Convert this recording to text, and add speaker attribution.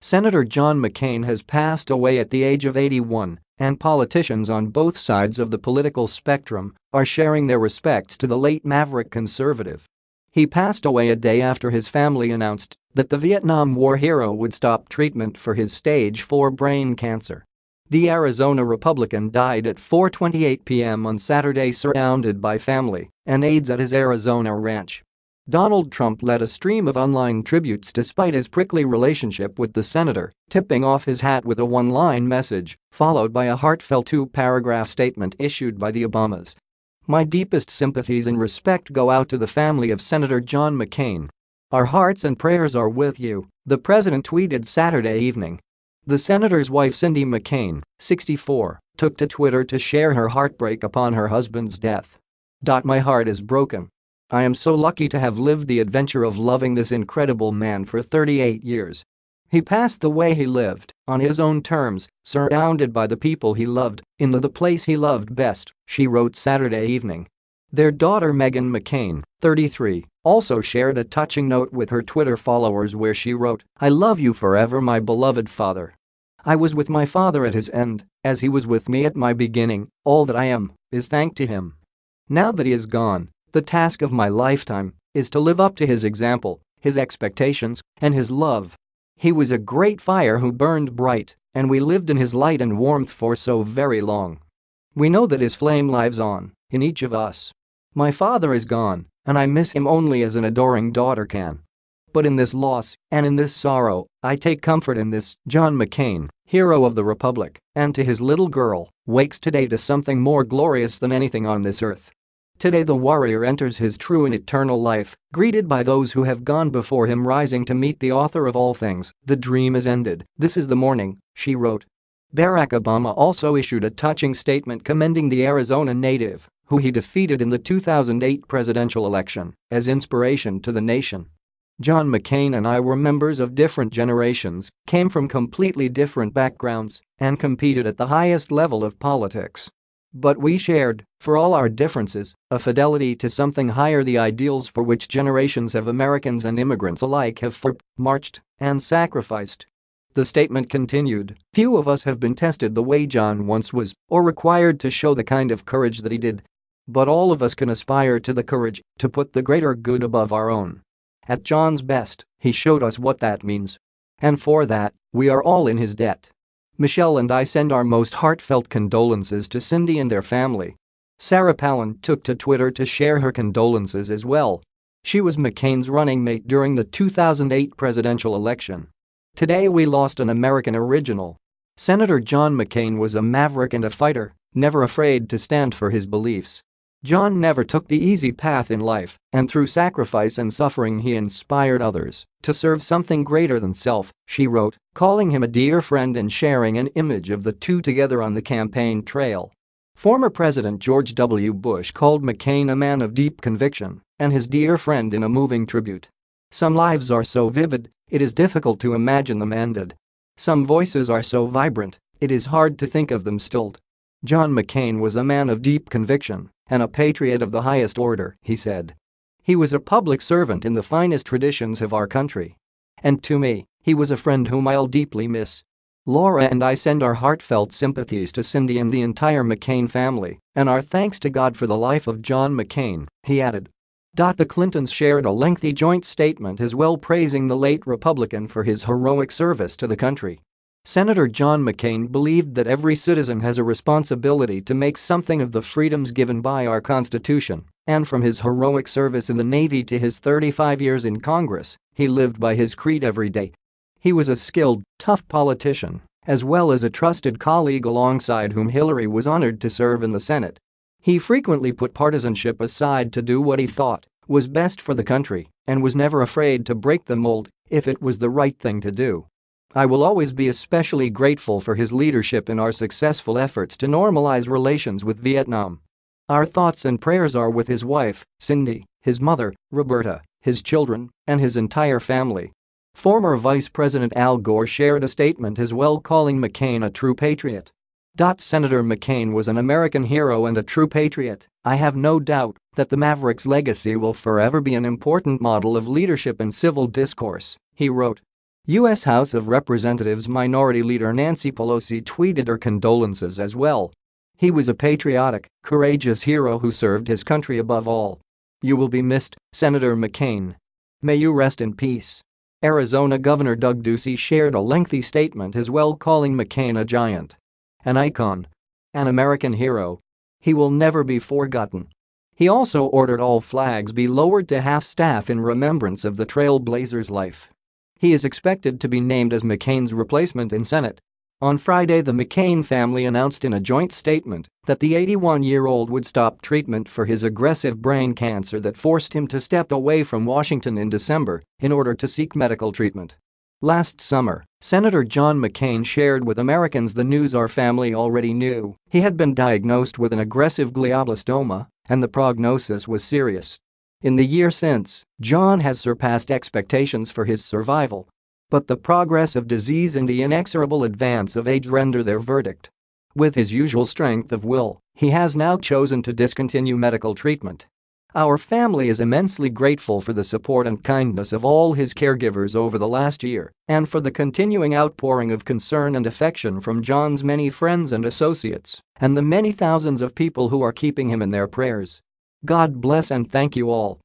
Speaker 1: Senator John McCain has passed away at the age of 81, and politicians on both sides of the political spectrum are sharing their respects to the late maverick conservative. He passed away a day after his family announced that the Vietnam War hero would stop treatment for his stage 4 brain cancer. The Arizona Republican died at 4:28 p.m. on Saturday, surrounded by family and aides at his Arizona ranch. Donald Trump led a stream of online tributes despite his prickly relationship with the senator, tipping off his hat with a one-line message, followed by a heartfelt two-paragraph statement issued by the Obamas. "My deepest sympathies and respect go out to the family of Senator John McCain. Our hearts and prayers are with you," the president tweeted Saturday evening. The senator's wife, Cindy McCain, 64, took to Twitter to share her heartbreak upon her husband's death. "My heart is broken. I am so lucky to have lived the adventure of loving this incredible man for 38 years. He passed the way he lived, on his own terms, surrounded by the people he loved, in the place he loved best," she wrote Saturday evening. Their daughter Meghan McCain, 33, also shared a touching note with her Twitter followers where she wrote, "I love you forever, my beloved father. I was with my father at his end, as he was with me at my beginning. All that I am is thanks to him. Now that he is gone, the task of my lifetime is to live up to his example, his expectations, and his love. He was a great fire who burned bright, and we lived in his light and warmth for so very long. We know that his flame lives on, in each of us. My father is gone, and I miss him only as an adoring daughter can. But in this loss, and in this sorrow, I take comfort in this." John McCain, hero of the Republic, and to his little girl, wakes today to something more glorious than anything on this earth. Today the warrior enters his true and eternal life, greeted by those who have gone before him, rising to meet the author of all things. "The dream is ended, this is the morning," she wrote. Barack Obama also issued a touching statement commending the Arizona native, who he defeated in the 2008 presidential election, as inspiration to the nation. "John McCain and I were members of different generations, came from completely different backgrounds, and competed at the highest level of politics. But we shared, for all our differences, a fidelity to something higher, the ideals for which generations of Americans and immigrants alike have fought, marched, and sacrificed." The statement continued, "Few of us have been tested the way John once was, or required to show the kind of courage that he did. But all of us can aspire to the courage to put the greater good above our own. At John's best, he showed us what that means. And for that, we are all in his debt. Michelle and I send our most heartfelt condolences to Cindy and their family." Sarah Palin took to Twitter to share her condolences as well. She was McCain's running mate during the 2008 presidential election. "Today we lost an American original. Senator John McCain was a maverick and a fighter, never afraid to stand for his beliefs. John never took the easy path in life, and through sacrifice and suffering he inspired others to serve something greater than self," she wrote, calling him a dear friend and sharing an image of the two together on the campaign trail. Former President George W. Bush called McCain a man of deep conviction and his dear friend in a moving tribute. "Some lives are so vivid, it is difficult to imagine them ended. Some voices are so vibrant, it is hard to think of them stilled. John McCain was a man of deep conviction and a patriot of the highest order," he said. "He was a public servant in the finest traditions of our country. And to me, he was a friend whom I'll deeply miss. Laura and I send our heartfelt sympathies to Cindy and the entire McCain family, and our thanks to God for the life of John McCain," he added. The Clintons shared a lengthy joint statement as well, praising the late Republican for his heroic service to the country. Senator John McCain believed that every citizen has a responsibility to make something of the freedoms given by our Constitution, and from his heroic service in the Navy to his 35 years in Congress, he lived by his creed every day. He was a skilled, tough politician, as well as a trusted colleague alongside whom Hillary was honored to serve in the Senate. He frequently put partisanship aside to do what he thought was best for the country and was never afraid to break the mold if it was the right thing to do. I will always be especially grateful for his leadership in our successful efforts to normalize relations with Vietnam. Our thoughts and prayers are with his wife, Cindy, his mother, Roberta, his children, and his entire family." Former Vice President Al Gore shared a statement as well, calling McCain a true patriot. Senator McCain was an American hero and a true patriot. "I have no doubt that the Maverick's legacy will forever be an important model of leadership and civil discourse," he wrote. U.S. House of Representatives Minority Leader Nancy Pelosi tweeted her condolences as well. "He was a patriotic, courageous hero who served his country above all. You will be missed, Senator McCain. May you rest in peace." Arizona Governor Doug Ducey shared a lengthy statement as well, calling McCain a giant, an icon, an American hero. He will never be forgotten. He also ordered all flags be lowered to half-staff in remembrance of the Trailblazer's life. He is expected to be named as McCain's replacement in Senate. On Friday, the McCain family announced in a joint statement that the 81-year-old would stop treatment for his aggressive brain cancer that forced him to step away from Washington in December in order to seek medical treatment. Last summer, Senator John McCain shared with Americans the news our family already knew. He had been diagnosed with an aggressive glioblastoma, and the prognosis was serious. In the year since, John has surpassed expectations for his survival. But the progress of disease and the inexorable advance of age render their verdict. With his usual strength of will, he has now chosen to discontinue medical treatment. "Our family is immensely grateful for the support and kindness of all his caregivers over the last year and for the continuing outpouring of concern and affection from John's many friends and associates and the many thousands of people who are keeping him in their prayers. God bless and thank you all."